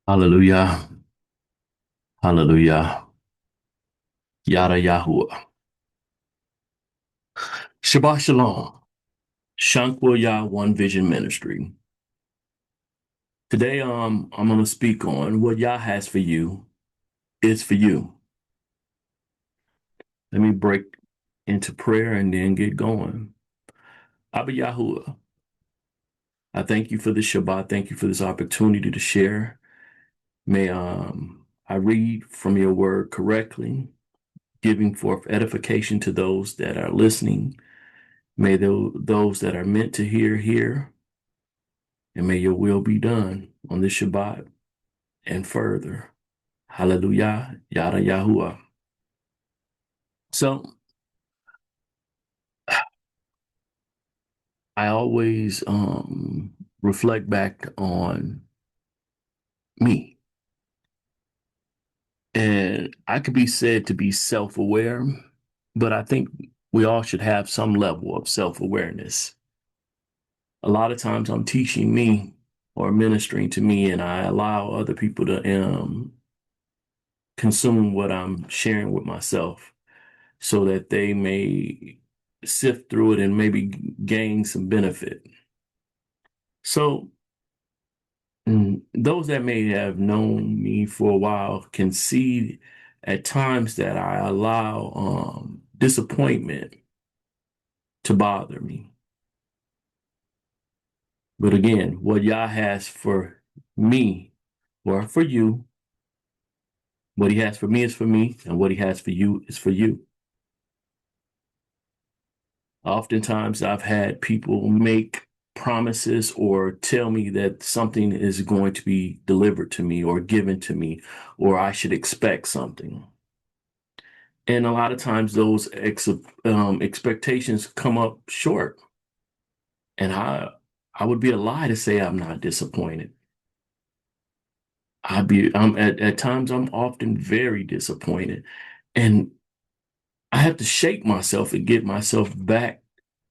Hallelujah. Hallelujah. Yada Yahuwah. Shabbat Shalom. Shankwa Yah One Vision Ministry. Today, I'm going to speak on what Yah has for you is for you. Let me break into prayer and then get going. Abba Yahuwah, I thank you for this Shabbat. Thank you for this opportunity to share. May I read from your word correctly, giving forth edification to those that are listening. May those that are meant to hear, and may your will be done on this Shabbat and further. Hallelujah, Yada Yahuwah. So I always reflect back on me. And I could be said to be self-aware, but I think we all should have some level of self-awareness. A lot of times I'm teaching me or ministering to me, and I allow other people to consume what I'm sharing with myself so that they may sift through it and maybe gain some benefit. So, those that may have known me for a while can see at times that I allow disappointment to bother me. But again, what Yah has for me or for you, what He has for me is for me, and what He has for you is for you. Oftentimes, I've had people make promises or tell me that something is going to be delivered to me or given to me, or I should expect something. And a lot of times, those expectations come up short. And I would be a lie to say I'm not disappointed. I'm at times I'm often very disappointed, and I have to shake myself and get myself back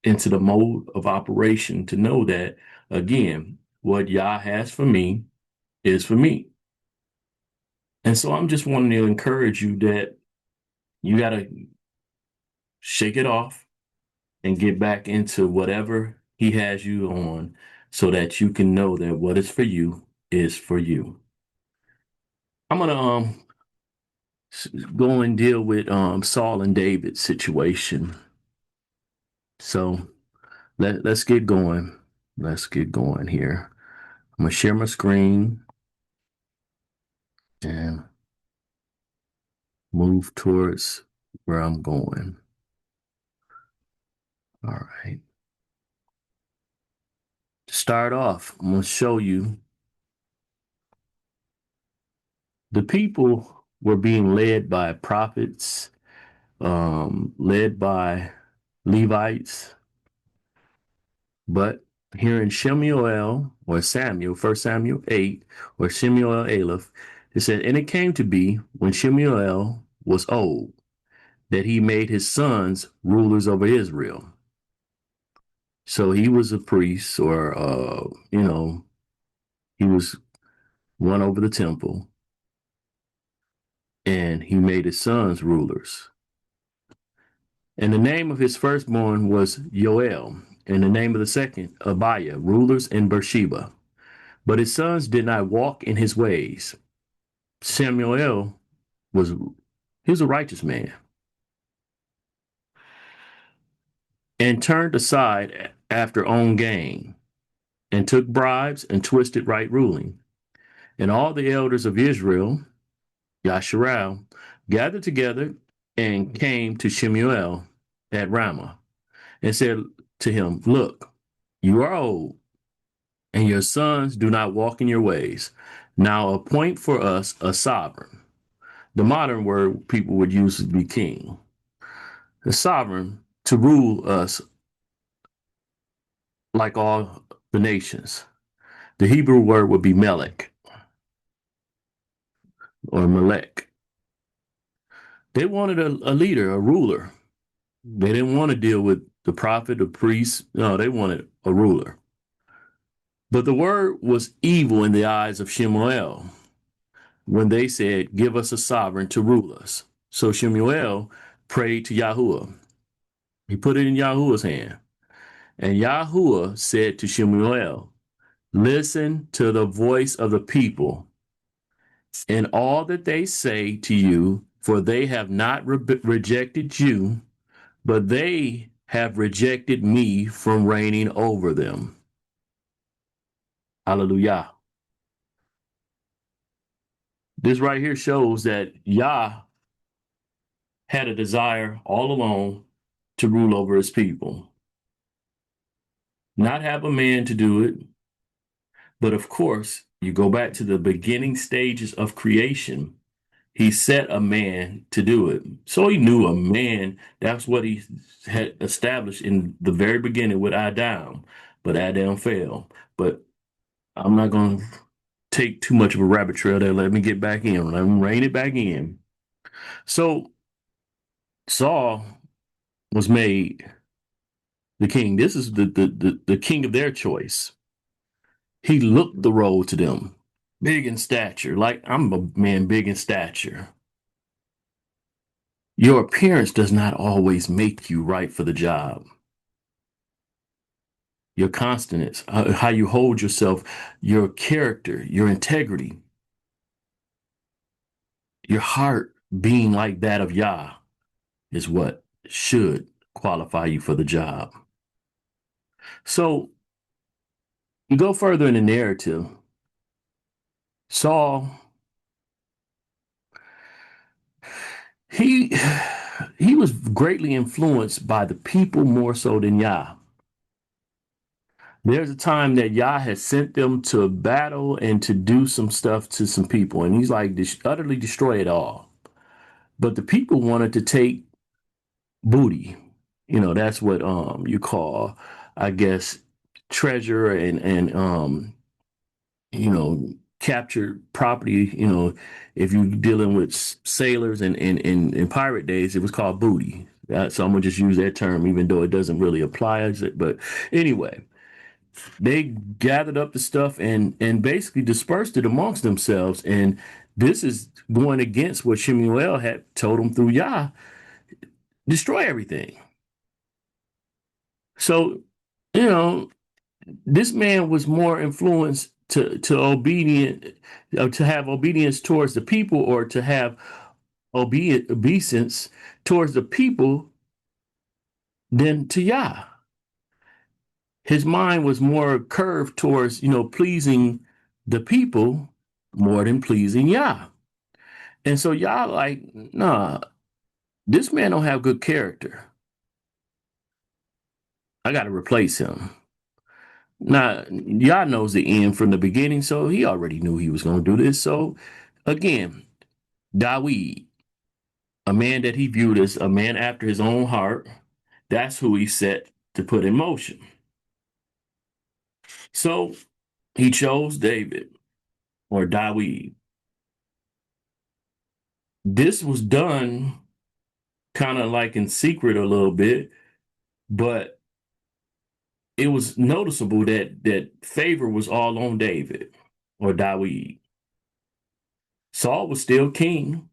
into the mode of operation to know that, again, what Yah has for me is for me. And so I'm just wanting to encourage you that you got to shake it off and get back into whatever He has you on so that you can know that what is for you is for you. I'm going to go and deal with Saul and David's situation. So let's get going. Let's get going here. I'm gonna share my screen and move towards where I'm going. All right. To start off, I'm gonna show you the people were being led by prophets, led by Levites, but here in Shemuel or Samuel, 1 Samuel 8 or Shemuel Aleph, it said, and it came to be when Shemuel was old that he made his sons rulers over Israel. So he was a priest, or he was one over the temple, and he made his sons rulers. And the name of his firstborn was Joel, and the name of the second Abiah, rulers in Beersheba. But his sons did not walk in his ways. Samuel was he was a righteous man, and turned aside after own gain, and took bribes and twisted right ruling. And all the elders of Israel, Yasharal, gathered together and came to Shemuel at Ramah and said to him, look, you are old, and your sons do not walk in your ways. Now appoint for us a sovereign. The modern word people would use would be king. A sovereign to rule us like all the nations. The Hebrew word would be melech or melech. They wanted a leader, a ruler. They didn't want to deal with the prophet, the priest. No, they wanted a ruler. But the word was evil in the eyes of Shemuel when they said, "Give us a sovereign to rule us." So Shemuel prayed to Yahuwah. He put it in Yahuwah's hand. And Yahuwah said to Shemuel, "Listen to the voice of the people in all that they say to you, for they have not rejected you, but they have rejected me from reigning over them." Hallelujah. This right here shows that Yah had a desire all along to rule over his people, not have a man to do it. But of course, you go back to the beginning stages of creation. He set a man to do it. So he knew a man, that's what he had established in the very beginning with Adam. But Adam fell. But I'm not going to take too much of a rabbit trail there. Let me get back in. Let me rein it back in. So Saul was made the king. This is the king of their choice. He looked the role to them. Big in stature. Like, I'm a man big in stature. Your appearance does not always make you right for the job. Your consonants, how you hold yourself, your character, your integrity, your heart being like that of Yah is what should qualify you for the job. So you go further in the narrative. Saul, he he was greatly influenced by the people more so than Yah. There's a time that Yah has sent them to battle and to do some stuff to some people, and he's like, utterly destroy it all. But the people wanted to take booty. That's what you call, I guess, treasure and you know captured property. If you're dealing with sailors and in pirate days, it was called booty. So I'm gonna just use that term, even though it doesn't really apply as it. But anyway, they gathered up the stuff and basically dispersed it amongst themselves. And this is going against what Shemuel had told them through Yah: destroy everything. So, you know, this man was more influenced to have obedience towards the people, or to have obeisance towards the people, than to Yah. His mind was more curved towards, pleasing the people more than pleasing Yah. And so Yah like, nah, this man don't have good character. I got to replace him. Now, Yah knows the end from the beginning, so he already knew he was going to do this. So again, Dawid, a man that he viewed as a man after his own heart, that's who he set to put in motion. So he chose David, or Dawid. This was done kind of like in secret a little bit, but it was noticeable that favor was all on David, or Dawid. Saul was still king,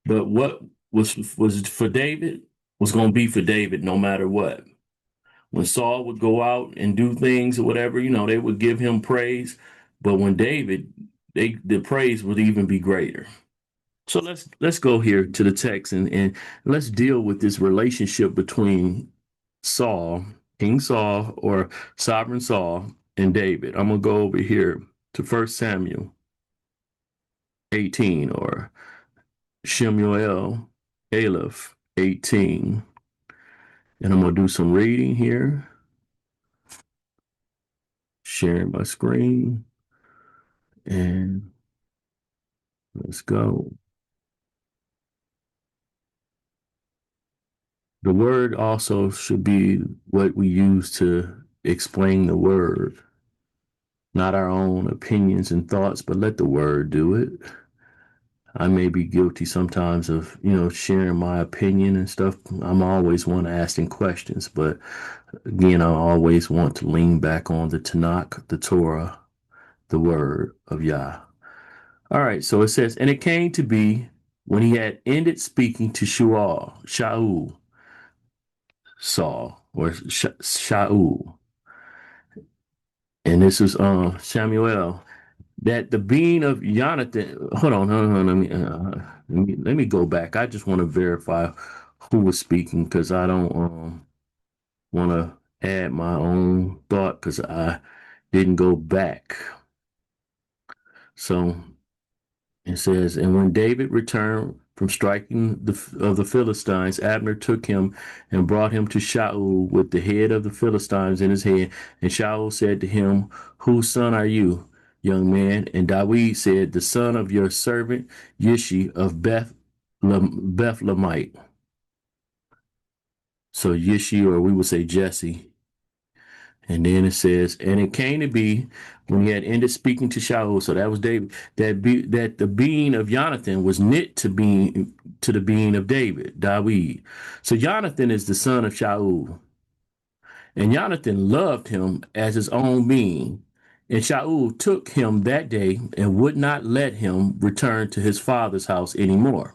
but what was for David was going to be for David no matter what. When Saul would go out and do things or whatever, they would give him praise. But when David, the praise would even be greater. So let's go here to the text, and let's deal with this relationship between Saul, King Saul, or Sovereign Saul, and David. I'm gonna go over here to 1 Samuel 18, or Shemuel Aleph 18. And I'm gonna do some reading here. Sharing my screen. And let's go. The word also should be what we use to explain the word, not our own opinions and thoughts, but let the word do it. I may be guilty sometimes of, sharing my opinion and stuff. I'm always one asking questions, but again, I always want to lean back on the Tanakh, the Torah, the word of Yah. All right, so it says, and it came to be when he had ended speaking to Saul, or Shaul, and this was Samuel, that the being of Jonathan. Hold on, hold on, let me go back. I just want to verify who was speaking because I don't want to add my own thought because I didn't go back. So it says, and when David returned from striking the Philistines, Abner took him and brought him to Shaul with the head of the Philistines in his hand. And Shaul said to him, whose son are you, young man? And David said, the son of your servant Yishi of Bethlehemite. So Yishi, or we would say Jesse. And then it says, and it came to be when he had ended speaking to Shaul, so that was David, that the being of Jonathan was knit to the being of David. So Jonathan is the son of Shaul, and Jonathan loved him as his own being. And Shaul took him that day and would not let him return to his father's house anymore.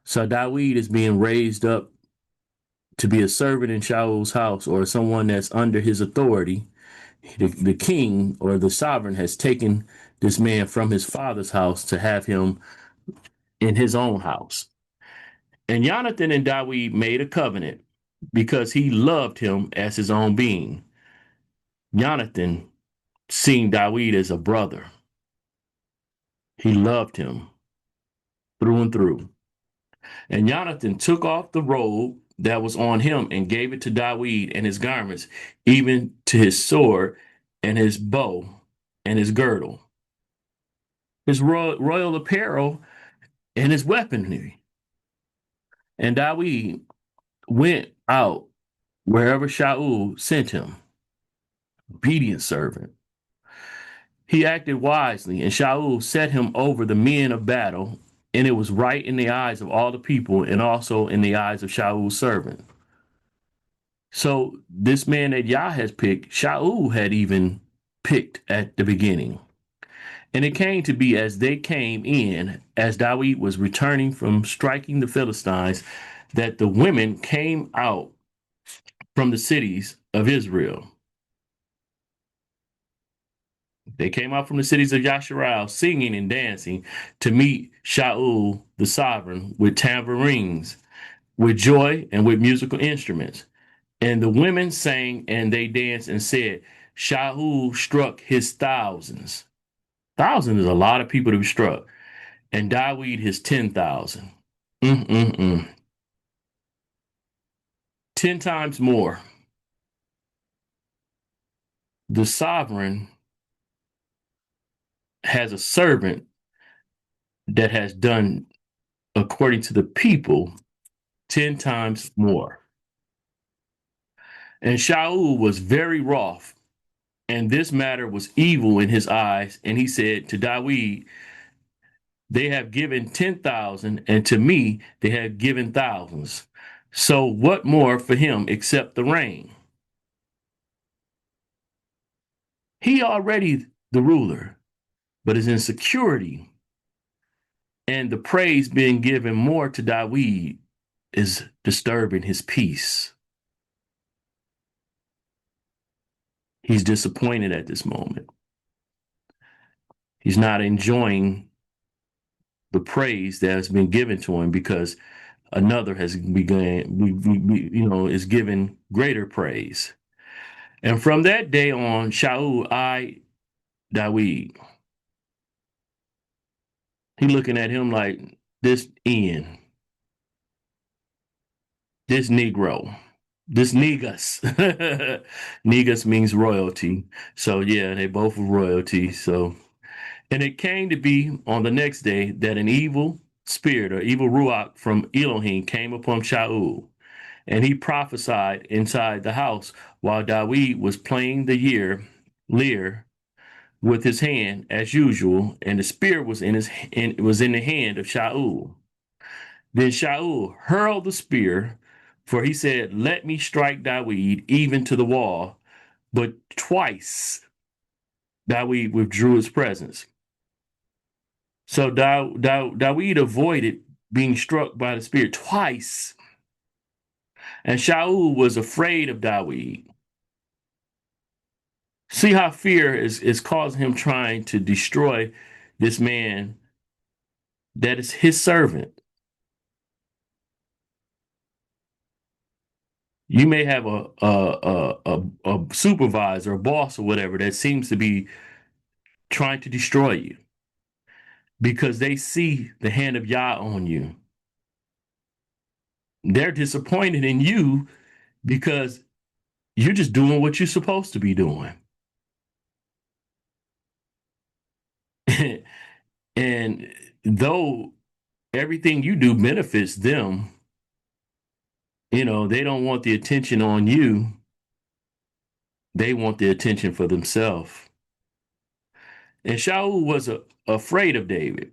So David is being raised up to be a servant in Shaul's house or someone that's under his authority. The king or the sovereign has taken this man from his father's house to have him in his own house. And Jonathan and David made a covenant because he loved him as his own being. Jonathan seeing David as a brother. He loved him through and through. And Jonathan took off the robe that was on him and gave it to David and his garments, even to his sword and his bow and his girdle, his royal apparel and his weaponry. And David went out wherever Shaul sent him, obedient servant. He acted wisely, and Shaul set him over the men of battle, and it was right in the eyes of all the people and also in the eyes of Shaul's servant. So this man that Yah has picked, Shaul had even picked at the beginning. And it came to be as they came in, as David was returning from striking the Philistines, that the women came out from the cities of Israel. They came out from the cities of Yasharal, singing and dancing to meet Shaul the sovereign with tambourines, with joy, and with musical instruments. And the women sang and they danced and said, Shaul struck his thousands. Thousands is a lot of people to be struck. And David his 10,000. Mm-mm-mm. 10 times more. The sovereign has a servant that has done according to the people 10 times more. And Shaul was very wroth, and this matter was evil in his eyes. And he said to David, they have given 10,000, and to me they have given thousands. So what more for him except the rain? He already the ruler, but his insecurity and the praise being given more to David is disturbing his peace. He's disappointed at this moment. He's not enjoying the praise that has been given to him because another has is given greater praise. And from that day on, Shaul eyed David. He looking at him like this Ian, this Negro, this Negus. Negus means royalty. So yeah, they both were royalty. So, and it came to be on the next day that an evil spirit or evil ruach from Elohim came upon Shaul, and he prophesied inside the house while David was playing the lyre with his hand as usual, and the spear was in the hand of Shaul. Then Shaul hurled the spear, for he said, "Let me strike Dawid even to the wall." But twice Dawid withdrew his presence. So Dawid avoided being struck by the spear twice, and Shaul was afraid of Dawid. See how fear is causing him trying to destroy this man that is his servant. You may have a supervisor, a boss, or whatever that seems to be trying to destroy you because they see the hand of Yah on you. They're disappointed in you because you're just doing what you're supposed to be doing. And though everything you do benefits them, they don't want the attention on you. They want the attention for themselves. And Shaul was afraid of David.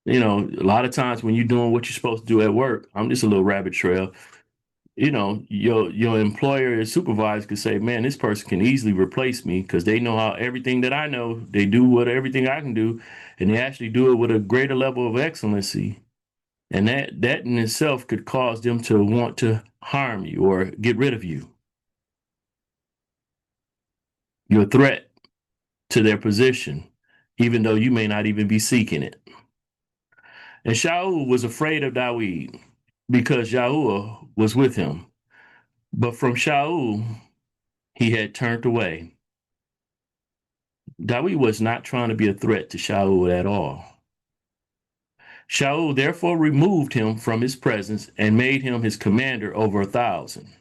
A lot of times when you're doing what you're supposed to do at work, I'm just a little rabbit trail. Your employer or supervisor could say, "Man, this person can easily replace me because they know how everything that I know, they do what everything I can do, and they actually do it with a greater level of excellency." And that in itself could cause them to want to harm you or get rid of you. You're a threat to their position, even though you may not even be seeking it. And Shaul was afraid of Dawid because Yahuwah was with him. But from Shaul, he had turned away. Dawid was not trying to be a threat to Shaul at all. Shaul therefore removed him from his presence and made him his commander over 1,000.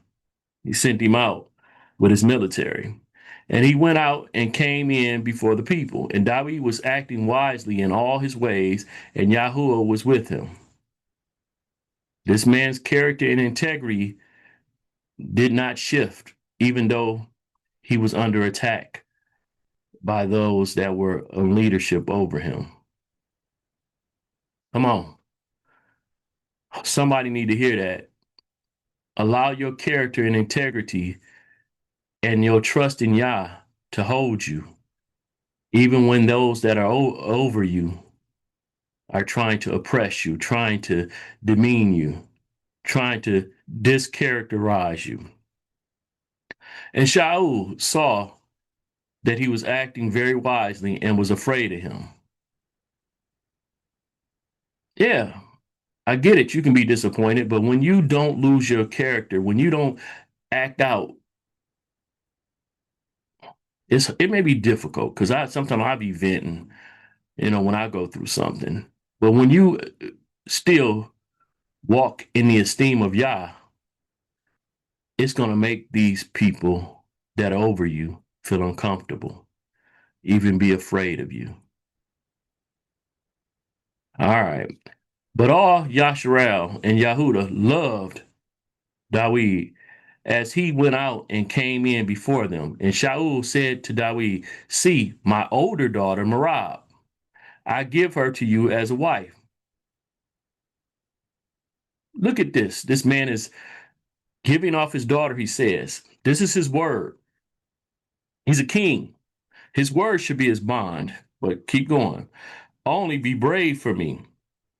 He sent him out with his military. And he went out and came in before the people. And Dawid was acting wisely in all his ways, and Yahuwah was with him. This man's character and integrity did not shift, even though he was under attack by those that were in leadership over him. Come on. Somebody need to hear that. Allow your character and integrity and your trust in Yah to hold you, even when those that are over you are trying to oppress you, trying to demean you, trying to discharacterize you. And Shaul saw that he was acting very wisely and was afraid of him. Yeah, I get it. You can be disappointed, but when you don't lose your character, when you don't act out, it may be difficult because I be venting, when I go through something. But when you still walk in the esteem of Yah, it's gonna make these people that are over you feel uncomfortable, even be afraid of you. All right. But all Yasharal and Yahuda loved Dawid as he went out and came in before them. And Shaul said to Dawid, "See, my older daughter, Merab, I give her to you as a wife." Look at this. This man is giving off his daughter, he says. This is his word. He's a king. His word should be his bond. But keep going. "Only be brave for me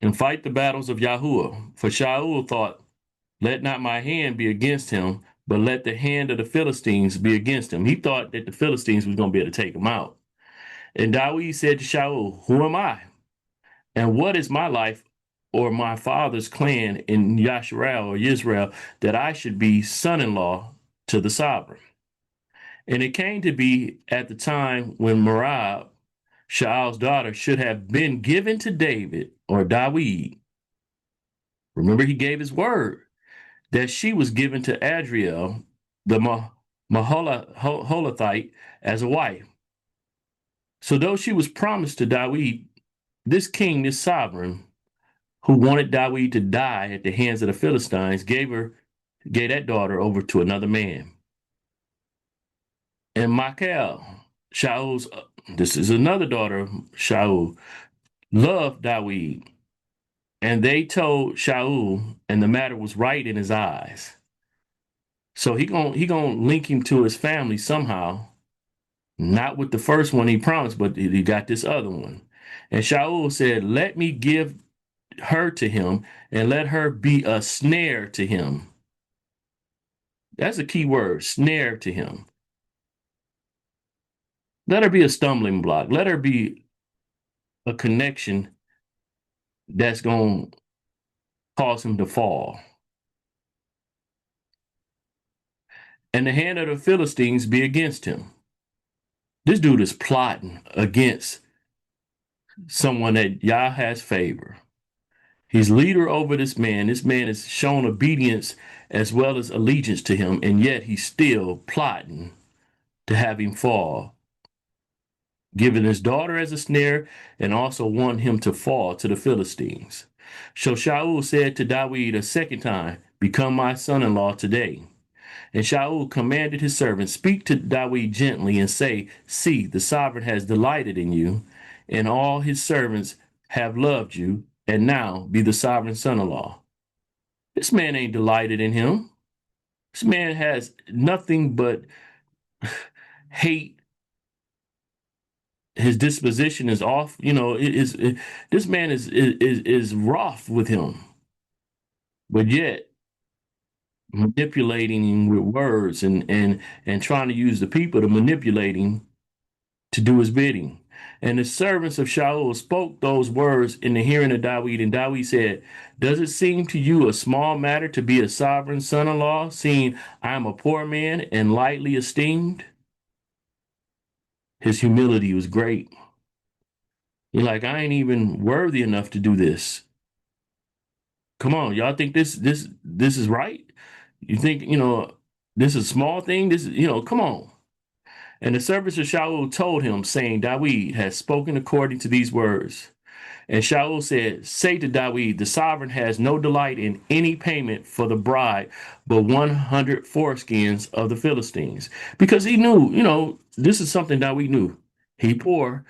and fight the battles of Yahuwah." For Shaul thought, "Let not my hand be against him, but let the hand of the Philistines be against him." He thought that the Philistines was going to be able to take him out. And Dawid said to Shaul, "Who am I? And what is my life or my father's clan in Yasharal or Israel that I should be son-in-law to the sovereign?" And it came to be at the time when Merab, Shaul's daughter, should have been given to David or Dawid. Remember, he gave his word that she was given to Adriel, the Maholathite, as a wife. So though she was promised to Dawid, this king, this sovereign, who wanted Dawid to die at the hands of the Philistines, gave that daughter over to another man. And Michal, Shaul's, this is another daughter of Shaul, loved Dawid. And they told Shaul, and the matter was right in his eyes. So he gonna link him to his family somehow. Not with the first one he promised, but he got this other one. And Shaul said, "Let me give her to him, and let her be a snare to him." That's a key word, snare to him. Let her be a stumbling block. Let her be a connection that's going to cause him to fall. And the hand of the Philistines be against him. This dude is plotting against someone that Yah has favor. He's leader over this man. This man has shown obedience as well as allegiance to him, and yet he's still plotting to have him fall, giving his daughter as a snare, and also want him to fall to the Philistines. So Shaul said to Dawid a second time, "Become my son-in-law today." And Shaul commanded his servants, "Speak to Dawid gently and say, See, the sovereign has delighted in you, and all his servants have loved you, and now be the sovereign son-in-law." This man ain't delighted in him. This man has nothing but hate. His disposition is off. This man is rough with him, but yet manipulating him with words and trying to use the people to manipulate him to do his bidding. And the servants of Shaul spoke those words in the hearing of Dawid, and Dawid said, "Does it seem to you a small matter to be a sovereign son-in-law, seeing I am a poor man and lightly esteemed?" His humility was great. He's like, "I ain't even worthy enough to do this. Come on, y'all think this is right? You think, this is a small thing? This is, come on." And the servants of Shaul told him, saying, "Dawid has spoken according to these words." And Shaul said, "Say to Dawid, the sovereign has no delight in any payment for the bride, but 100 foreskins of the Philistines." Because he knew, this is something Dawid knew. He poor,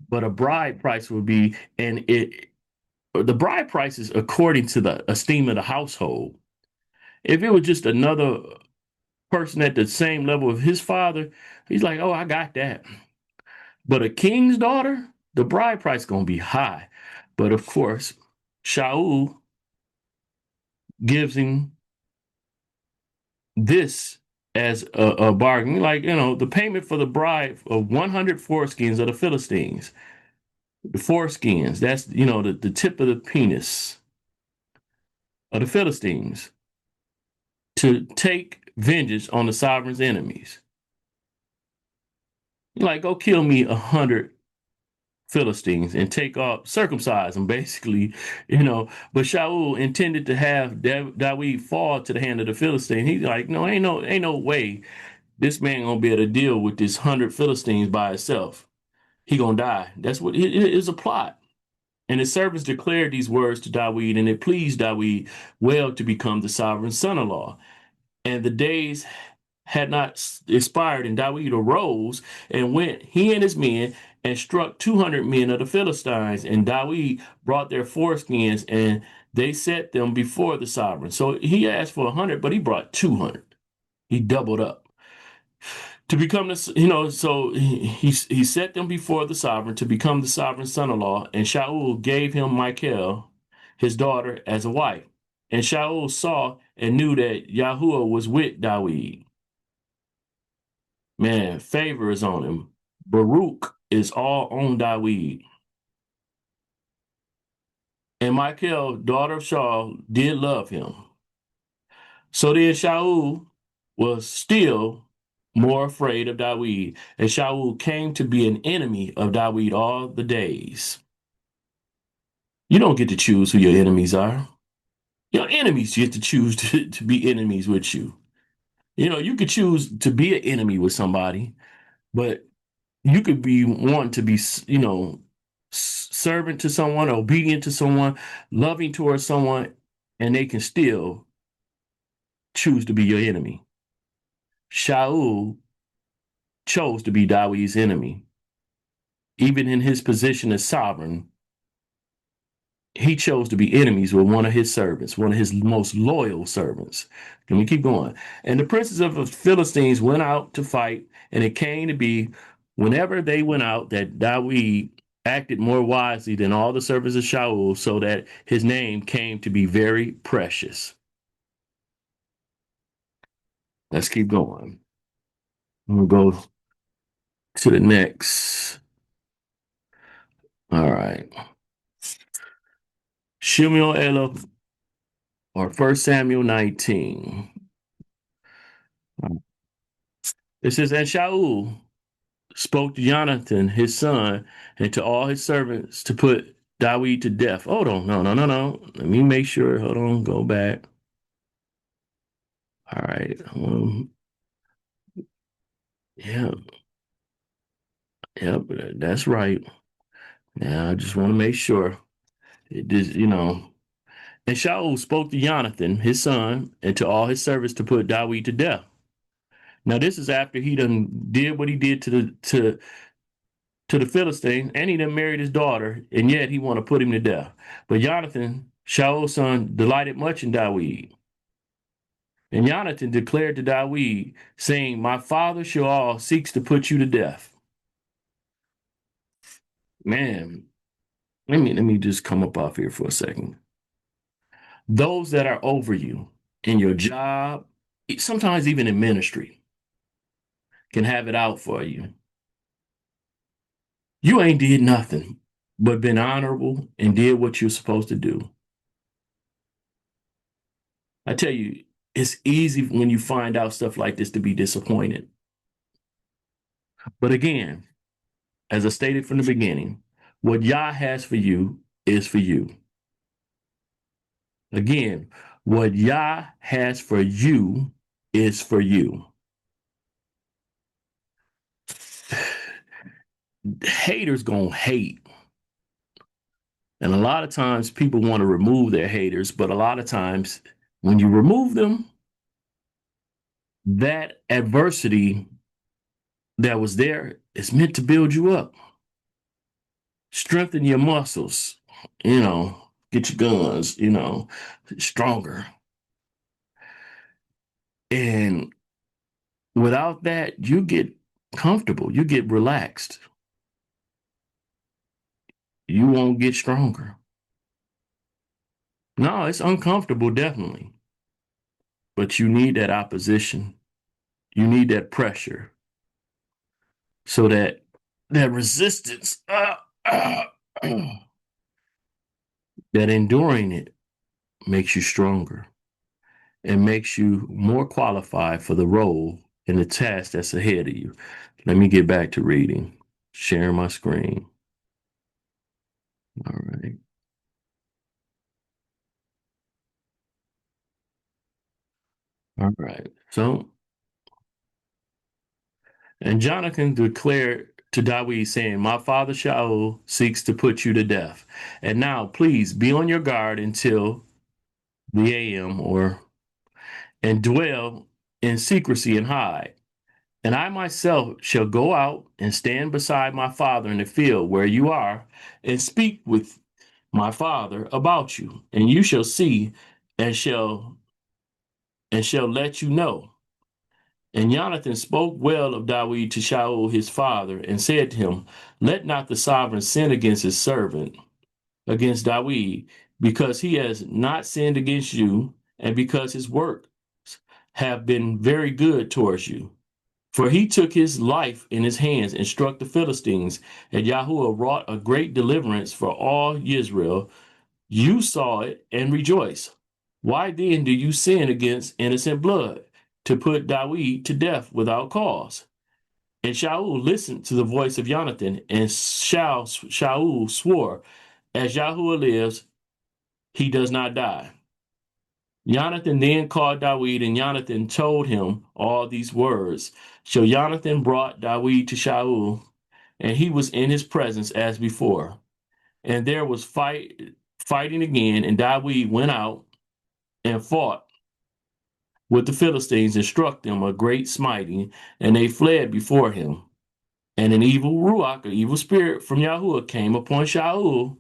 but a bride price would be, and the bride price is according to the esteem of the household. If it was just another person at the same level of his father, he's like, "Oh, I got that." But a king's daughter, the bride price is going to be high. But of course, Shaul gives him this as a bargain. Like, the payment for the bride of 100 foreskins of the Philistines. The foreskins, that's, the tip of the penis of the Philistines to take vengeance on the sovereign's enemies. Like, go kill me 100 Philistines and take off, circumcise them, basically, But Shaul intended to have Dawid fall to the hand of the Philistine. He's like, "No, ain't no way this man gonna be able to deal with this 100 Philistines by himself. He gonna die." That's what it is, a plot. And his servants declared these words to Dawid, and it pleased Dawid well to become the sovereign son-in-law. And the days had not expired, and Dawid arose and went, he and his men, and struck 200 men of the Philistines. And Dawid brought their foreskins, and they set them before the sovereign. So he asked for 100, but he brought 200. He doubled up to become the, so he set them before the sovereign to become the sovereign son-in-law. And Shaul gave him Michal, his daughter, as a wife. And Shaul saw and knew that Yahuwah was with Dawid. Man, favor is on him. Baruch is all on Dawid. And Michal, daughter of Shaul, did love him. So then Shaul was still more afraid of Dawid, and Shaul came to be an enemy of Dawid all the days. You don't get to choose who your enemies are. Your enemies get to choose to be enemies with you. You could choose to be an enemy with somebody, but you could be wanting to be, servant to someone, obedient to someone, loving towards someone, and they can still choose to be your enemy. Shaul chose to be David's enemy. Even in his position as sovereign, he chose to be enemies with one of his servants, one of his most loyal servants. Can we keep going? And the princes of the Philistines went out to fight, and it came to be whenever they went out that David acted more wisely than all the servants of Shaul, so that his name came to be very precious. Let's keep going. We'll go to the next. All right. Shemuel Elov, or 1 Samuel 19. It says, and Shaul spoke to Jonathan, his son, and to all his servants to put David to death. Hold on. No, no, no, no. Let me make sure. Hold on. Go back. All right. Yeah. Yep. That's right. Now, I just want to make sure. It is, And Shaul spoke to Jonathan, his son, and to all his servants to put David to death. Now, this is after he done did what he did to the Philistines, and he done married his daughter, and yet he want to put him to death. But Jonathan, Shaul's son, delighted much in David. And Jonathan declared to David, saying, my father Shaul seeks to put you to death. Man, let me just come up off here for a second. Those that are over you in your job, sometimes even in ministry, can have it out for you. You ain't did nothing but been honorable and did what you're supposed to do. I tell you, it's easy when you find out stuff like this to be disappointed. But again, as I stated from the beginning, what YAH has for you is for you. Again, what YAH has for you is for you. Haters gonna hate. And a lot of times people want to remove their haters, but a lot of times when you remove them, that adversity that was there is meant to build you up, strengthen your muscles, get your guns, stronger. And without that, you get comfortable, you get relaxed. You won't get stronger. No, it's uncomfortable, definitely. But you need that opposition. You need that pressure so that resistance, that enduring it makes you stronger and makes you more qualified for the role and the task that's ahead of you. Let me get back to reading, sharing my screen. All right. All right. So, and Jonathan declared to David, saying, my father Shaul seeks to put you to death. And now, please be on your guard until the AM and dwell in secrecy and hide. And I myself shall go out and stand beside my father in the field where you are, and speak with my father about you, and you shall see and shall let you know. And Jonathan spoke well of David to Shaul his father, and said to him, let not the sovereign sin against his servant, against David, because he has not sinned against you, and because his works have been very good towards you. For he took his life in his hands and struck the Philistines, and Yahuwah wrought a great deliverance for all Israel. You saw it and rejoiced. Why then do you sin against innocent blood, to put David to death without cause? And Shaul listened to the voice of Jonathan, and Shaul swore, as Yahuwah lives, he does not die. Jonathan then called David, and Jonathan told him all these words. So Jonathan brought David to Shaul, and he was in his presence as before. And there was fighting again, and David went out and fought with the Philistines and struck them a great smiting, and they fled before him. And an evil ruach, an evil spirit from Yahuwah, came upon Shaul,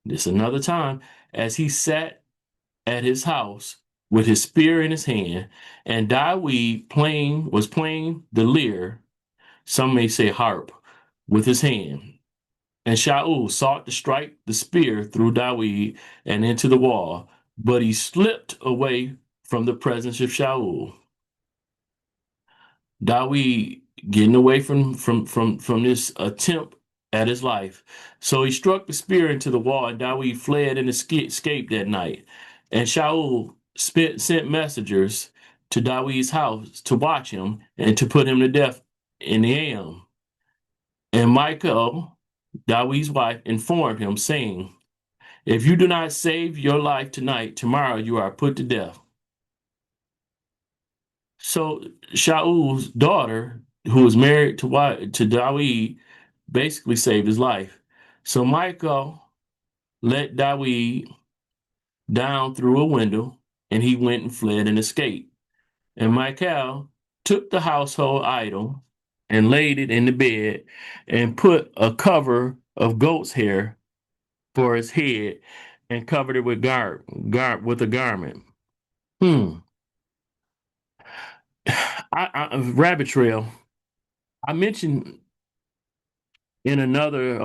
this another time, as he sat at his house with his spear in his hand, and Dawid was playing the lyre, some may say harp, with his hand. And Shaul sought to strike the spear through Dawid and into the wall, but he slipped away from the presence of Shaul. Dawid getting away from this attempt at his life. So he struck the spear into the wall, and Dawid fled and escaped that night. And Shaul sent messengers to Dawid's house to watch him and to put him to death in the AM. And Michal, Dawid's wife, informed him, saying, "If you do not save your life tonight, tomorrow you are put to death." So Shaul's daughter, who was married to Dawid, basically saved his life. So Michal let Dawid down through a window, and he went and fled and escaped. And Michal took the household idol and laid it in the bed and put a cover of goat's hair for his head and covered it with with a garment. Hmm. Rabbit trail. I mentioned in another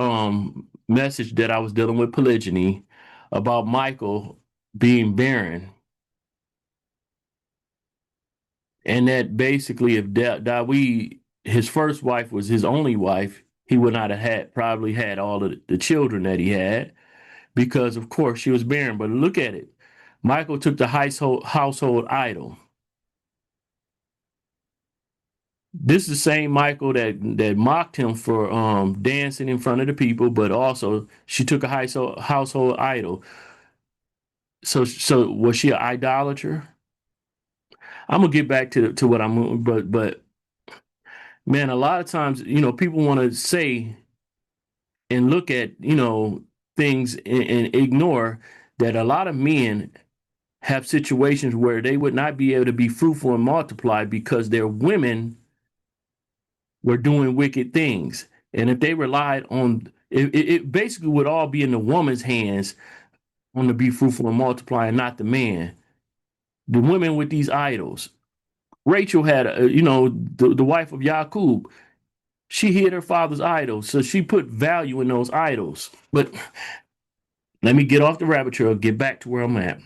message that I was dealing with polygyny about Michael being barren, and that basically if Dawid, his first wife, was his only wife, he would not have probably had all of the children that he had because of course she was barren. But look at it, Michael took the household idol. This is the same Michael that mocked him for dancing in front of the people, but also she took a household idol. So was she an idolater? I'm gonna get back to what I'm, but man, a lot of times, people want to say and look at, things and ignore that a lot of men have situations where they would not be able to be fruitful and multiply because their women were doing wicked things. And if they relied on it basically would all be in the woman's hands on to be fruitful and multiply and not the man. The women with these idols. Rachel had, the wife of Yaqub. She hid her father's idols, so she put value in those idols. But let me get off the rabbit trail, get back to where I'm at.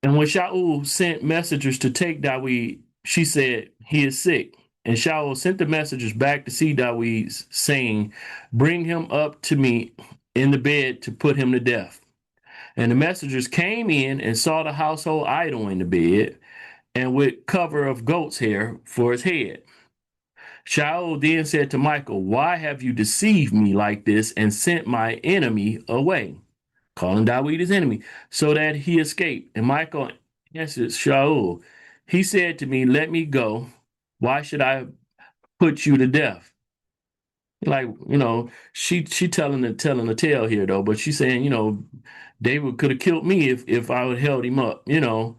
And when Shaul sent messengers to take Dawid, she said, "He is sick." And Shaul sent the messengers back to see Dawid, saying, "Bring him up to me in the bed to put him to death." And the messengers came in and saw the household idol in the bed, and with cover of goat's hair for his head. Shaul then said to Michael, "Why have you deceived me like this and sent my enemy away?" Calling Dawid his enemy, so that he escaped. And Michael answered Shaul, "He said to me, 'Let me go. Why should I put you to death?'" Like, she telling the tale here though, but she's saying, David could have killed me if I would held him up. Now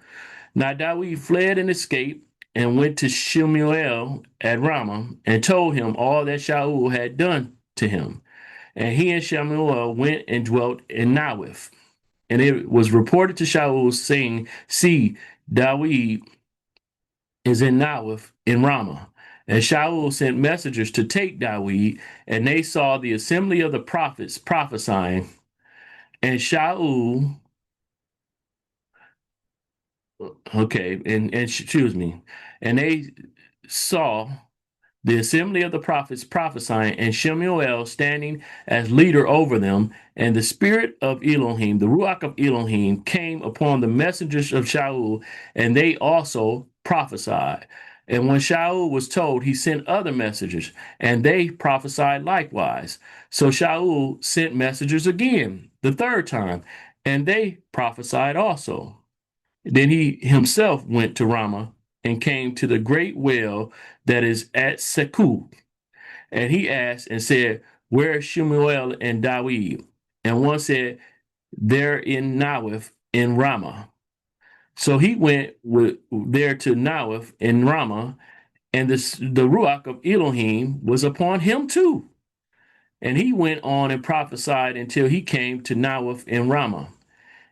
Dawid fled and escaped and went to Shemuel at Ramah and told him all that Shaul had done to him. And he and Shemuel went and dwelt in Nawath. And it was reported to Shaul, saying, "See, Dawid is in Nawath in Ramah." And Shaul sent messengers to take Dawid, and they saw the assembly of the prophets prophesying. And Shaul, okay, and excuse me, and they saw the assembly of the prophets prophesying, and Shemuel standing as leader over them. And the spirit of Elohim, the Ruach of Elohim, came upon the messengers of Shaul, and they also prophesied. And when Shaul was told, he sent other messengers, and they prophesied likewise. So Shaul sent messengers again, the third time, and they prophesied also. Then he himself went to Ramah and came to the great well that is at Seku. And he asked and said, "Where is Shemuel and Dawid?" And one said, "They're in Nawath in Ramah." So he went there to Naoth in Ramah, and the Ruach of Elohim was upon him too. And he went on and prophesied until he came to Naoth in Ramah.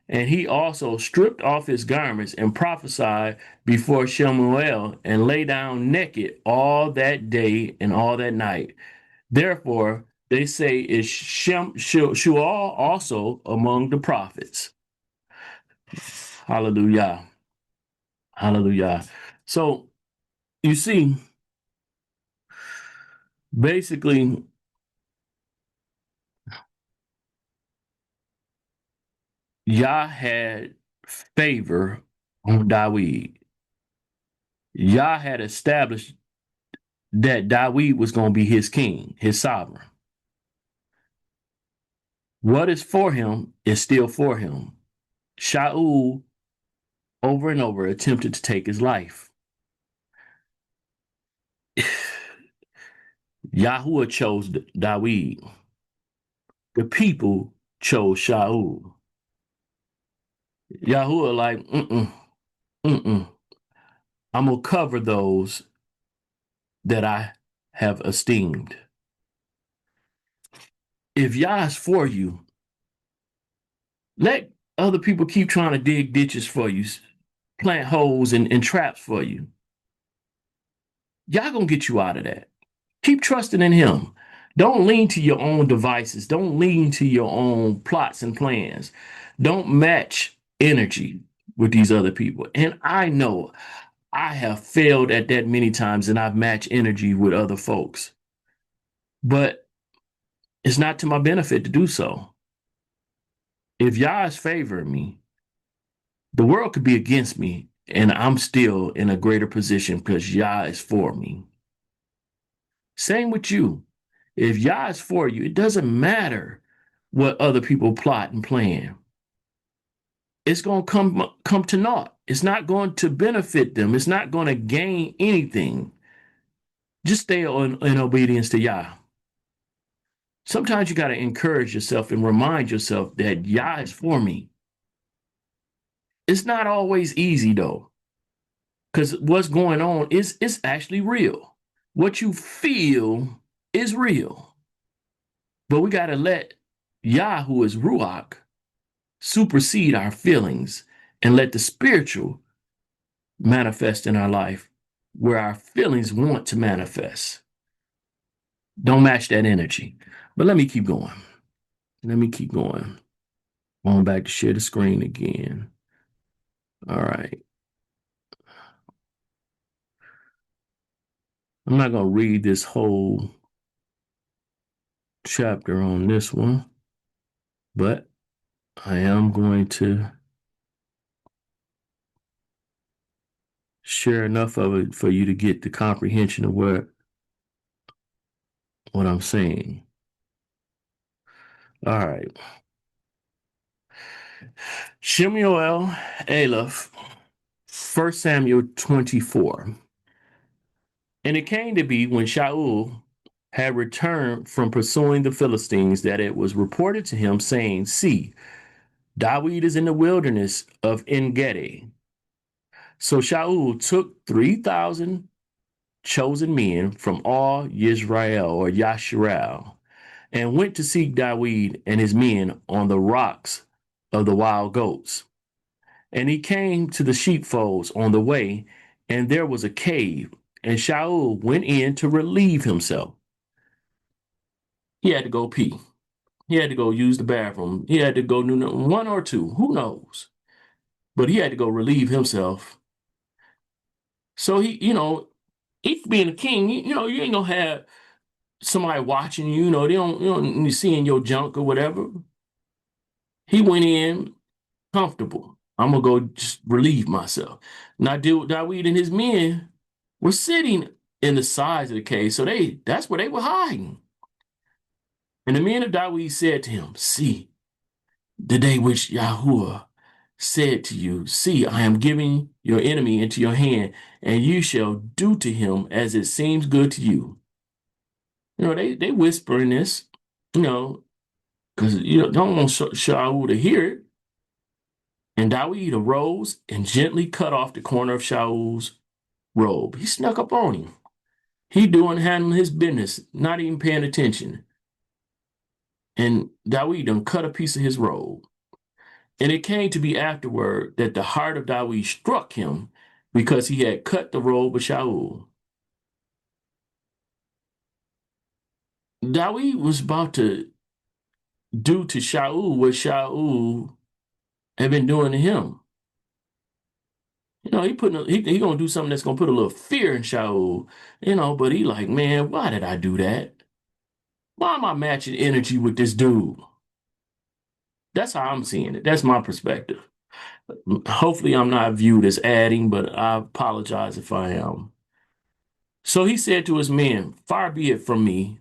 And he also stripped off his garments and prophesied before Shemuel and lay down naked all that day and all that night. Therefore, they say is Shual also among the prophets. Hallelujah. Hallelujah. So you see, basically, Yah had favor on Dawid. Yah had established that Dawid was going to be his king, his sovereign. What is for him is still for him. Shaul over and over attempted to take his life. Yahuwah chose Dawid. The people chose Shaul. Yahuwah like, mm-mm. I'm going to cover those that I have esteemed. If Yah is for you, let other people keep trying to dig ditches for you, plant holes and traps for you. Yah gonna get you out of that. Keep trusting in him. Don't lean to your own devices. Don't lean to your own plots and plans. Don't match energy with these other people. And I know I have failed at that many times and I've matched energy with other folks. But it's not to my benefit to do so. If Yah is favoring me, the world could be against me, and I'm still in a greater position because Yah is for me. Same with you. If Yah is for you, it doesn't matter what other people plot and plan. It's going to come to naught. It's not going to benefit them. It's not going to gain anything. Just stay in obedience to Yah. Sometimes you got to encourage yourself and remind yourself that Yah is for me. It's not always easy though, because what's going on is actually real. What you feel is real. But we got to let Yah, who is Ruach, supersede our feelings and let the spiritual manifest in our life where our feelings want to manifest. Don't match that energy. But let me keep going. Let me keep going. Going back to share the screen again. All right. I'm not going to read this whole chapter on this one, but I am going to share enough of it for you to get the comprehension of what I'm saying. All right. Shemuel Aleph, 1 Samuel 24. And it came to be when Shaul had returned from pursuing the Philistines that it was reported to him, saying, See, David is in the wilderness of En Gedi. So Shaul took 3,000 chosen men from all Yisrael or Yasharal and went to seek David and his men on the rocks of the wild goats. And he came to the sheepfolds on the way, and there was a cave, and Shaul went in to relieve himself. He had to go pee. He had to go use the bathroom. He had to go do one or two, who knows? But he had to go relieve himself. So he being a king, you ain't gonna have somebody watching you. They don't seeing your junk or whatever. He went in comfortable. I'm gonna go just relieve myself. Now, David and his men were sitting in the sides of the cave, so that's where they were hiding. And the men of David said to him, See, the day which Yahuwah said to you, See, I am giving your enemy into your hand, and you shall do to him as it seems good to you. They whispering this, because don't want Shaul to hear it. And Dawid arose and gently cut off the corner of Shaul's robe. He snuck up on him. He doing handling his business, not even paying attention. And Dawid done cut a piece of his robe. And it came to be afterward that the heart of Dawid struck him because he had cut the robe of Shaul. Dawid was about to do to Shaul what Shaul had been doing to him. He gonna do something that's gonna put a little fear in Shaul, but he like, man, why did I do that? Why am I matching energy with this dude? That's how I'm seeing it. That's my perspective. Hopefully I'm not viewed as adding, but I apologize if I am. So he said to his men, far be it from me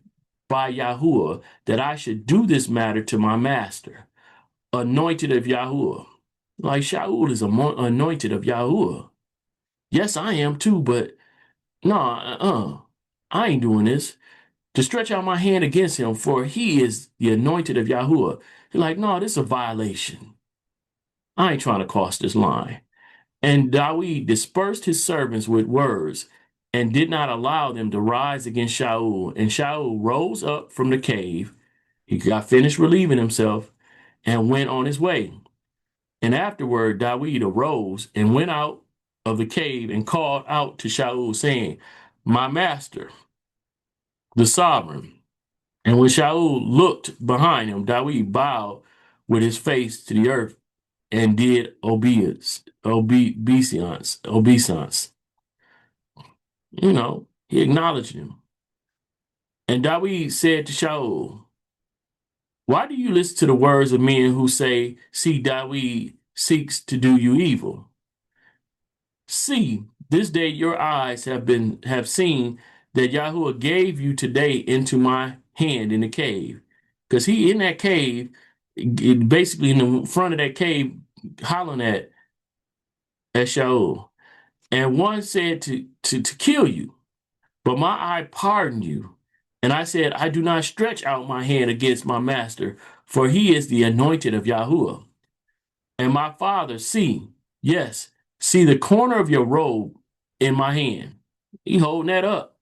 by Yahuwah that I should do this matter to my master, anointed of Yahuwah. Like Shaul is anointed of Yahuwah. Yes, I am too, but no, I ain't doing this. To stretch out my hand against him, for he is the anointed of Yahuwah. He's like, no, this is a violation. I ain't trying to cross this line. And Dawid dispersed his servants with words and did not allow them to rise against Shaul. And Shaul rose up from the cave. He got finished relieving himself and went on his way. And afterward, Dawid arose and went out of the cave and called out to Shaul, saying, my master, the sovereign. And when Shaul looked behind him, Dawid bowed with his face to the earth and did obeisance. He acknowledged him. And Dawid said to Shaul, why do you listen to the words of men who say, see, Dawid seeks to do you evil? See, this day your eyes have seen that Yahuwah gave you today into my hand in the cave. Because he in that cave, basically in the front of that cave, hollering at Shaul. And one said to kill you. But my eye pardoned you. And I said, I do not stretch out my hand against my master, for he is the anointed of Yahuwah. And my father, see, yes, see the corner of your robe in my hand. He holding that up.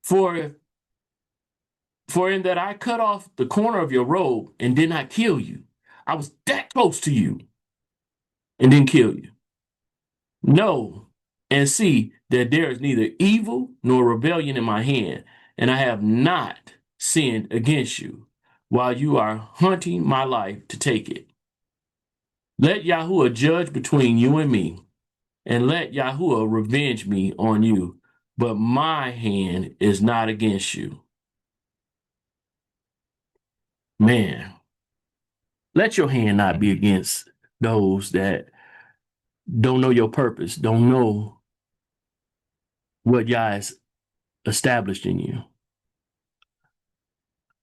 For in that I cut off the corner of your robe and did not kill you. I was that close to you and didn't kill you. Know and see that there is neither evil nor rebellion in my hand, and I have not sinned against you while you are hunting my life to take it. Let Yahuwah judge between you and me, and let Yahuwah revenge me on you, but my hand is not against you. Man, let your hand not be against those that don't know your purpose, don't know what YAH has established in you.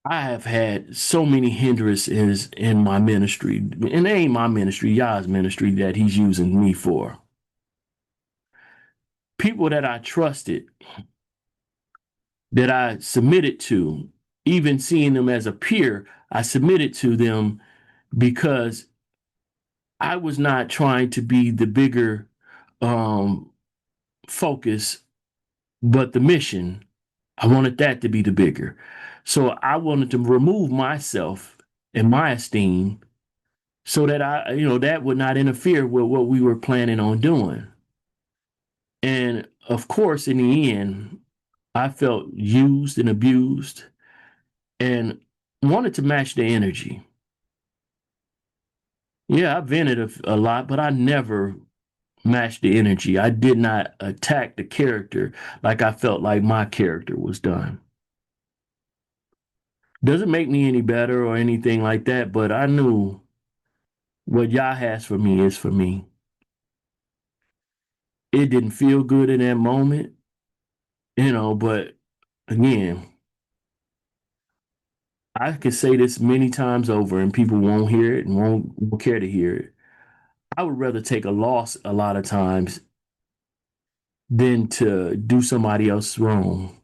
I have had so many hindrances in my ministry, and it ain't my ministry, YAH's ministry that he's using me for. People that I trusted, that I submitted to, even seeing them as a peer, I submitted to them because I was not trying to be the bigger focus, but the mission. I wanted that to be the bigger. So I wanted to remove myself and my esteem so that that would not interfere with what we were planning on doing. And of course, in the end, I felt used and abused and wanted to match the energy. Yeah, I vented a lot, but I never matched the energy. I did not attack the character like I felt like my character was done. Doesn't make me any better or anything like that, but I knew what YAH has for me is for me. It didn't feel good in that moment, but again, I could say this many times over and people won't hear it and won't care to hear it. I would rather take a loss a lot of times than to do somebody else wrong.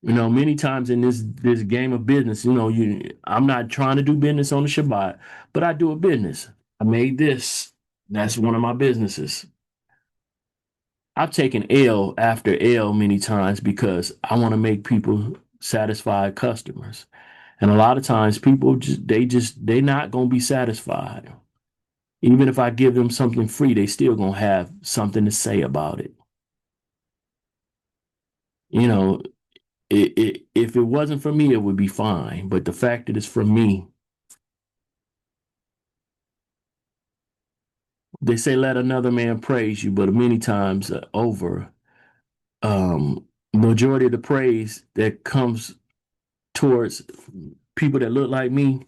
Many times in this game of business, I'm not trying to do business on the Shabbat, but I do a business. I made this. That's one of my businesses. I've taken L after L many times because I want to make people satisfied customers. And a lot of times people they not gonna be satisfied. Even if I give them something free, they still gonna have something to say about it. You know, if it wasn't for me, it would be fine. But the fact that it's for me, they say let another man praise you, but many times over, majority of the praise that comes towards people that look like me,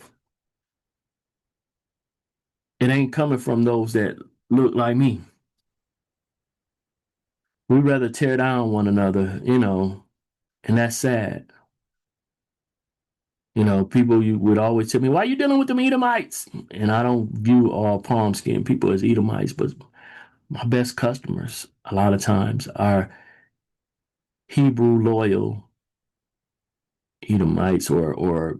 it ain't coming from those that look like me. We rather tear down one another, and that's sad. People you would always tell me, why are you dealing with them Edomites? And I don't view all palm skin people as Edomites, but my best customers a lot of times are Hebrew loyal Edomites or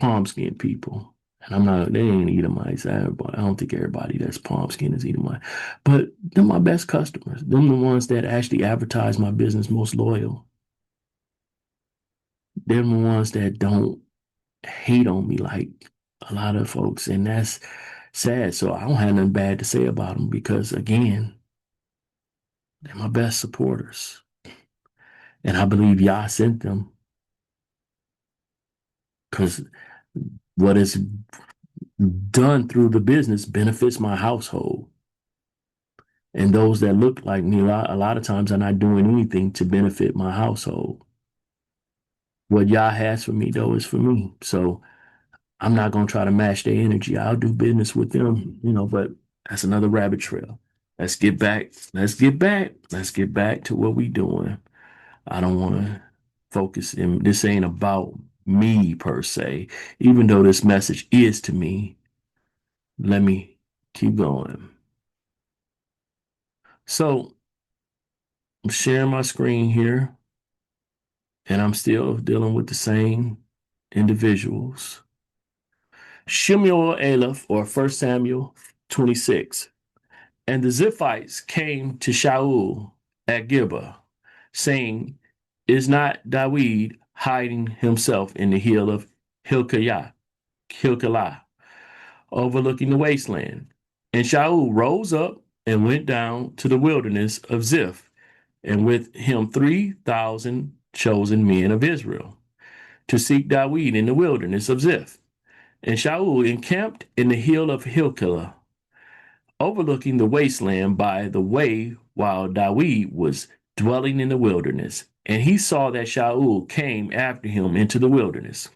palm skin people. And they ain't Edomites. I don't think everybody that's palm skin is Edomite. But they're my best customers. Them the ones that actually advertise my business most loyal. They're the ones that don't hate on me like a lot of folks. And that's sad. So I don't have nothing bad to say about them because, again, they're my best supporters. And I believe Yah sent them because what is done through the business benefits my household. And those that look like me, a lot of times are not doing anything to benefit my household. What Yah has for me, though, is for me. So I'm not going to try to match their energy. I'll do business with them, but that's another rabbit trail. Let's get back. Let's get back. Let's get back to what we doing. I don't want to focus in. This ain't about me per se, even though this message is to me. Let me keep going. So I'm sharing my screen here, and I'm still dealing with the same individuals. Shemuel Aleph, or 1 Samuel 26. And the Ziphites came to Shaul at Gibeah, saying, is not David hiding himself in the hill of Hilkiah, overlooking the wasteland? And Shaul rose up and went down to the wilderness of Ziph, and with him 3,000 chosen men of Israel, to seek David in the wilderness of Ziph. And Shaul encamped in the hill of Hilkiah, overlooking the wasteland by the way, while David was dwelling in the wilderness. And he saw that Shaul came after him into the wilderness.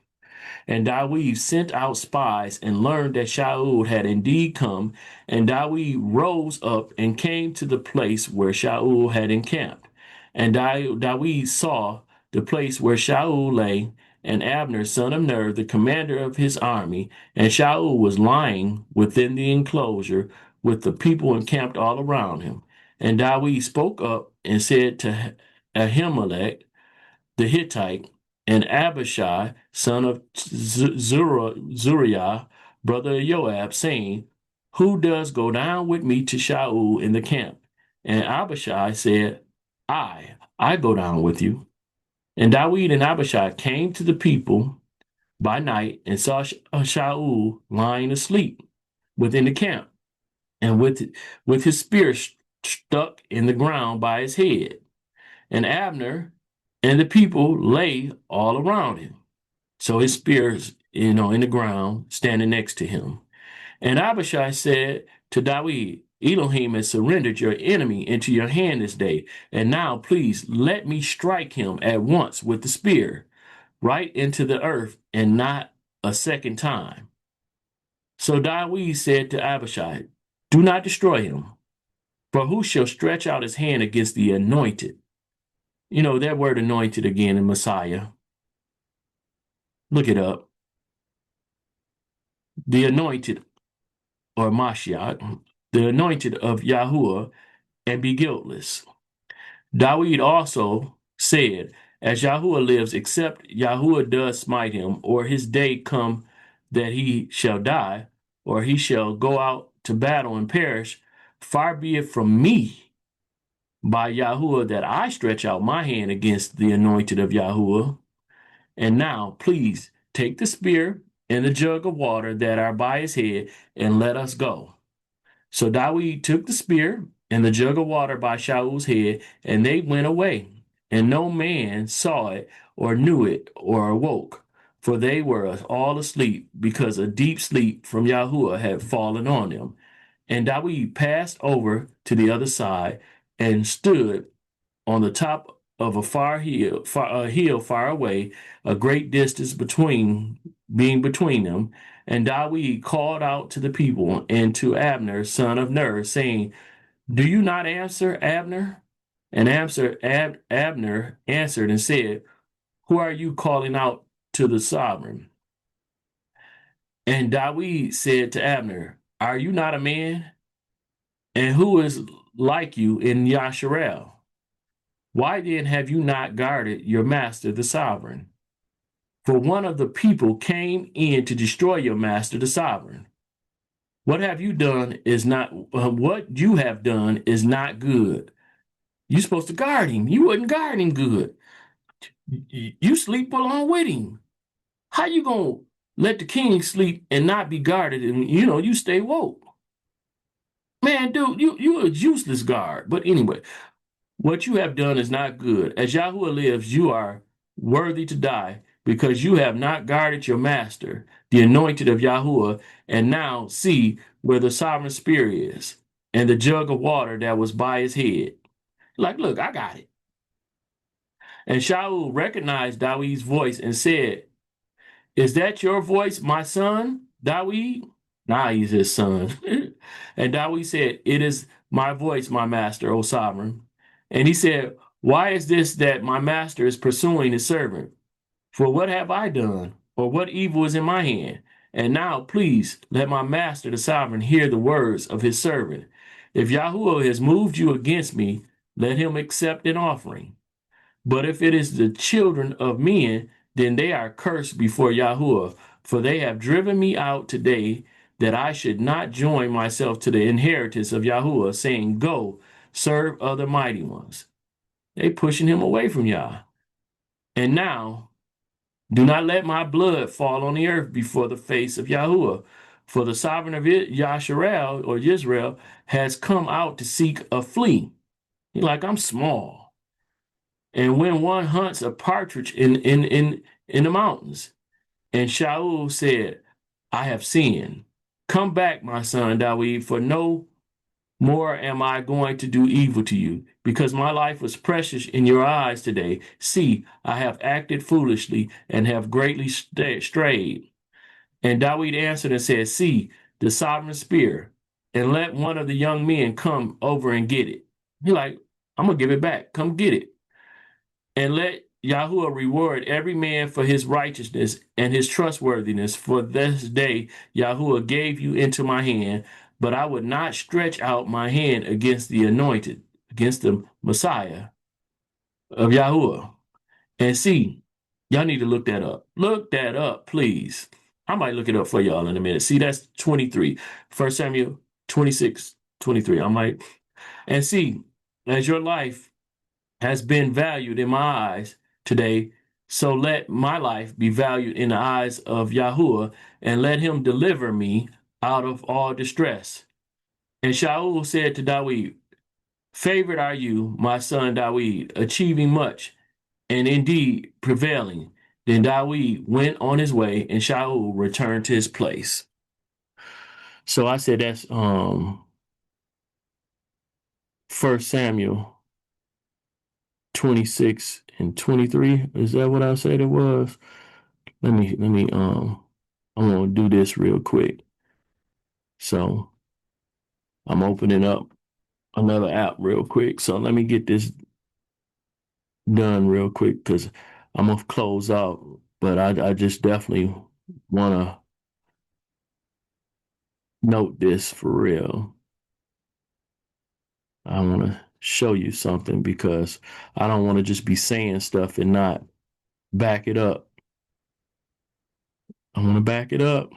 And David sent out spies and learned that Shaul had indeed come. And David rose up and came to the place where Shaul had encamped. And David saw the place where Shaul lay, and Abner, son of Ner, the commander of his army, and Shaul was lying within the enclosure with the people encamped all around him. And David spoke up and said to Ahimelech, the Hittite, and Abishai, son of Zuriah, brother of Joab, saying, who does go down with me to Shaul in the camp? And Abishai said, I go down with you. And David and Abishai came to the people by night and saw Shaul lying asleep within the camp, and with his spear stuck in the ground by his head. And Abner and the people lay all around him. So his spears, in the ground, standing next to him. And Abishai said to David, Elohim has surrendered your enemy into your hand this day. And now, please, let me strike him at once with the spear, right into the earth, and not a second time. So David said to Abishai, do not destroy him, for who shall stretch out his hand against the anointed? That word anointed again in Messiah. Look it up. The anointed, or Mashiach, the anointed of Yahuwah, and be guiltless. David also said, as Yahuwah lives, except Yahuwah does smite him, or his day come that he shall die, or he shall go out to battle and perish. Far be it from me by Yahuwah that I stretch out my hand against the anointed of Yahuwah. And now, please take the spear and the jug of water that are by his head, and let us go. So Dawid took the spear and the jug of water by Shaul's head, and they went away. And no man saw it, or knew it, or awoke, for they were all asleep, because a deep sleep from Yahuwah had fallen on them. And Dawid passed over to the other side and stood on the top of a hill far away, a great distance between them. And Dawid called out to the people and to Abner, son of Ner, saying, "Do you not answer, Abner?" And Abner answered and said, "Who are you calling out to the sovereign?" And Dawid said to Abner, "Are you not a man? And who is like you in Yasharel? Why then have you not guarded your master, the sovereign? For one of the people came in to destroy your master, the sovereign. What you have done is not good. You're supposed to guard him. You wouldn't guard him good. You sleep along with him. How you gonna let the king sleep and not be guarded? And you stay woke, man, dude. You a useless guard. But anyway, what you have done is not good. As Yahuwah lives, you are worthy to die, because you have not guarded your master, the anointed of Yahuwah. And now see where the sovereign spear is, and the jug of water that was by his head. Like, look, I got it. And Shaul recognized Dawid's voice and said, "Is that your voice, my son, Dawid?" Now he's his son. And Dawid said, "It is my voice, my master, O sovereign." And he said, "Why is this that my master is pursuing his servant? For what have I done? Or what evil is in my hand? And now, please, let my master, the sovereign, hear the words of his servant. If Yahuwah has moved you against me, let him accept an offering. But if it is the children of men, then they are cursed before Yahuwah, for they have driven me out today, that I should not join myself to the inheritance of Yahuwah, saying, Go, serve other mighty ones." They pushing him away from Yah. And now, do not let my blood fall on the earth before the face of Yahuwah, for the sovereign of Yasharel, or Israel, has come out to seek a flea. He's like, I'm small. And when one hunts a partridge in the mountains. And Shaul said, "I have sinned. Come back, my son Dawid, for no more am I going to do evil to you, because my life was precious in your eyes today. See, I have acted foolishly and have greatly strayed." And Dawid answered and said, "See, the sovereign spear, and let one of the young men come over and get it." He's like, "I'm going to give it back. Come get it. And let Yahuwah reward every man for his righteousness and his trustworthiness. For this day Yahuwah gave you into my hand, but I would not stretch out my hand against the anointed, against the Messiah of Yahuwah." And see, y'all need to look that up. Look that up, please. I might look it up for y'all in a minute. See, that's 23. 1 Samuel 26:23. I might. And see, as your life has been valued in my eyes today, so let my life be valued in the eyes of Yahuwah, and let him deliver me out of all distress. And Shaul said to Dawid, "Favored are you, my son Dawid, achieving much, and indeed prevailing." Then Dawid went on his way, and Shaul returned to his place. So I said that's 1 Samuel 26 and 23. Is that what I said it was? Let me I'm gonna do this real quick. So I'm opening up another app real quick. So let me get this done real quick, because I'm gonna close out. But I just definitely wanna note this for real. I wanna show you something because I don't want to just be saying stuff and not back it up. I want to back it up.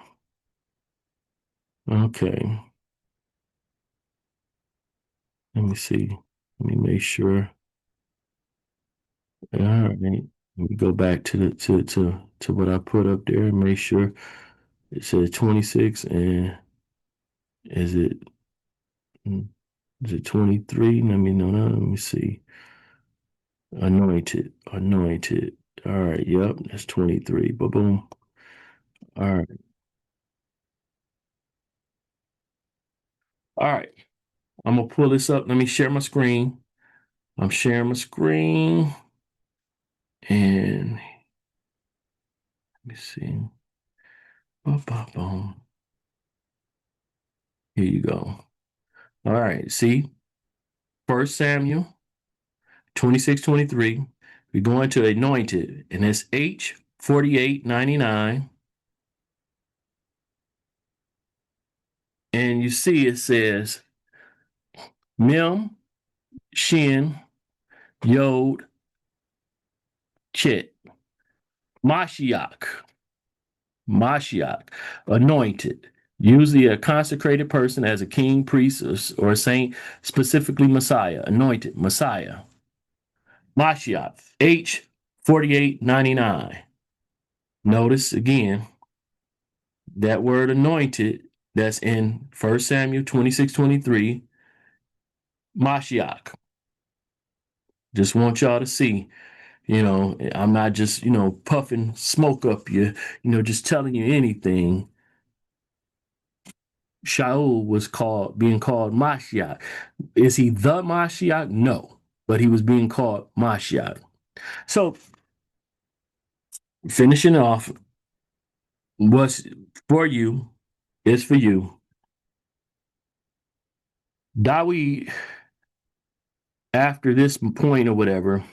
Okay. Let me see. Let me make sure. All right. Let me go back to the to what I put up there and make sure it says 26 and is it mm, is it 23? Let me know. Let me see. Anointed. Anointed. All right. Yep. That's 23. Boom. Boom. All right. All right. I'm gonna pull this up. Let me share my screen. I'm sharing my screen and let me see. Boom, boom, boom. Here you go. All right. See, First Samuel 26:23. We're going to anointed, and it's H 4899. And you see it says Mem, Shin, Yod, Chet, Mashiach, Mashiach, anointed. Usually a consecrated person as a king, priest, or a saint, specifically Messiah, anointed, Messiah. Mashiach, H 4899. Notice again that word anointed that's in 1 Samuel 26:23, Mashiach. Just want y'all to see, I'm not just, puffing smoke up just telling you anything. Shaul was being called Mashiach. Is he the Mashiach? No, but he was being called Mashiach. So finishing off, what's for you is for you. Dawi, after this point or whatever,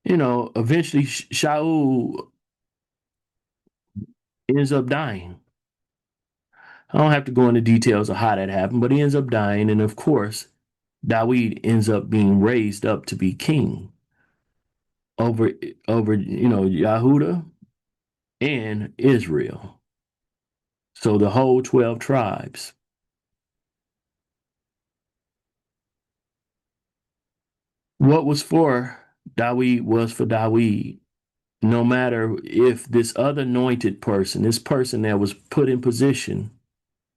eventually Shaul ends up dying. I don't have to go into details of how that happened, but he ends up dying. And of course, Dawid ends up being raised up to be king over Yehuda and Israel. So the whole 12 tribes. What was for Dawid was for Dawid. No matter if this other anointed person, this person that was put in position,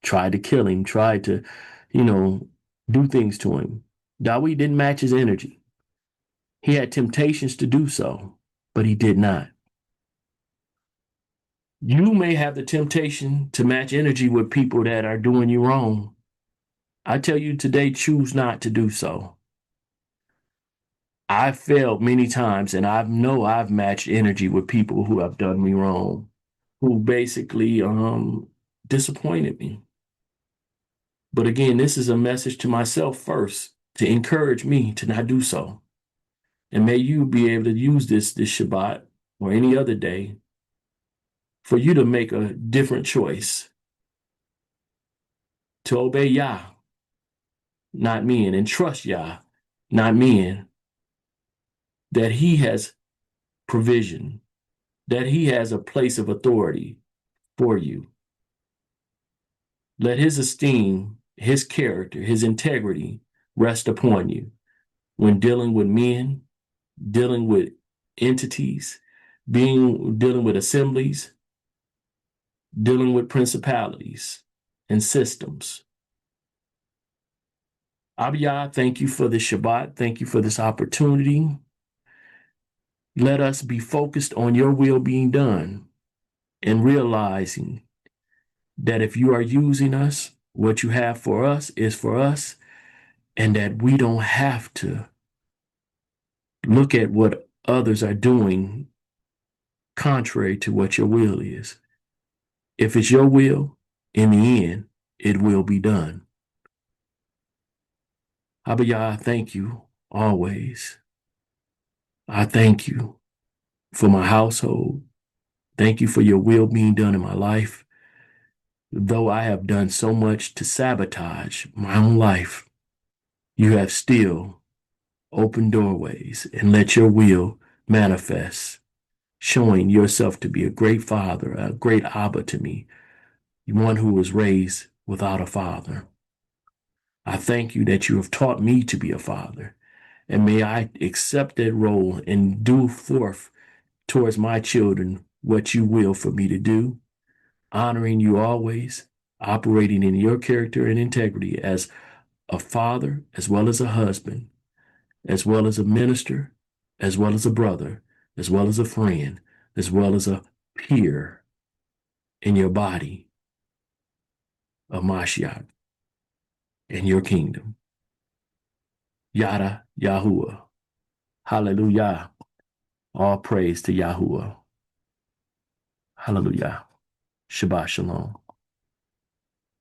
tried to kill him, tried to, you know, do things to him. Dawid didn't match his energy. He had temptations to do so, but he did not. You may have the temptation to match energy with people that are doing you wrong. I tell you today, choose not to do so. I've failed many times, and I know I've matched energy with people who have done me wrong, who basically disappointed me. But again, this is a message to myself first to encourage me to not do so. And may you be able to use this Shabbat or any other day for you to make a different choice to obey Yah, not men, and trust Yah, not men, that He has provision, that He has a place of authority for you. Let His esteem, His character, His integrity rest upon you when dealing with men, dealing with entities, dealing with assemblies, dealing with principalities and systems. Abiyah, thank you for this Shabbat. Thank you for this opportunity. Let us be focused on your will being done and realizing that if you are using us, what you have for us is for us, and that we don't have to look at what others are doing contrary to what your will is. If it's your will, in the end, it will be done. Abiyah, thank you always. I thank you for my household. Thank you for your will being done in my life. Though I have done so much to sabotage my own life, You have still opened doorways and let your will manifest, showing yourself to be a great father, a great Abba to me, one who was raised without a father. I thank you that you have taught me to be a father, and may I accept that role and do forth towards my children what you will for me to do, honoring you always, operating in your character and integrity as a father, as well as a husband, as well as a minister, as well as a brother, as well as a friend, as well as a peer in your body of Mashiach in your kingdom. Yada Yahuwah. Hallelujah. All praise to Yahuwah. Hallelujah. Shabbat Shalom.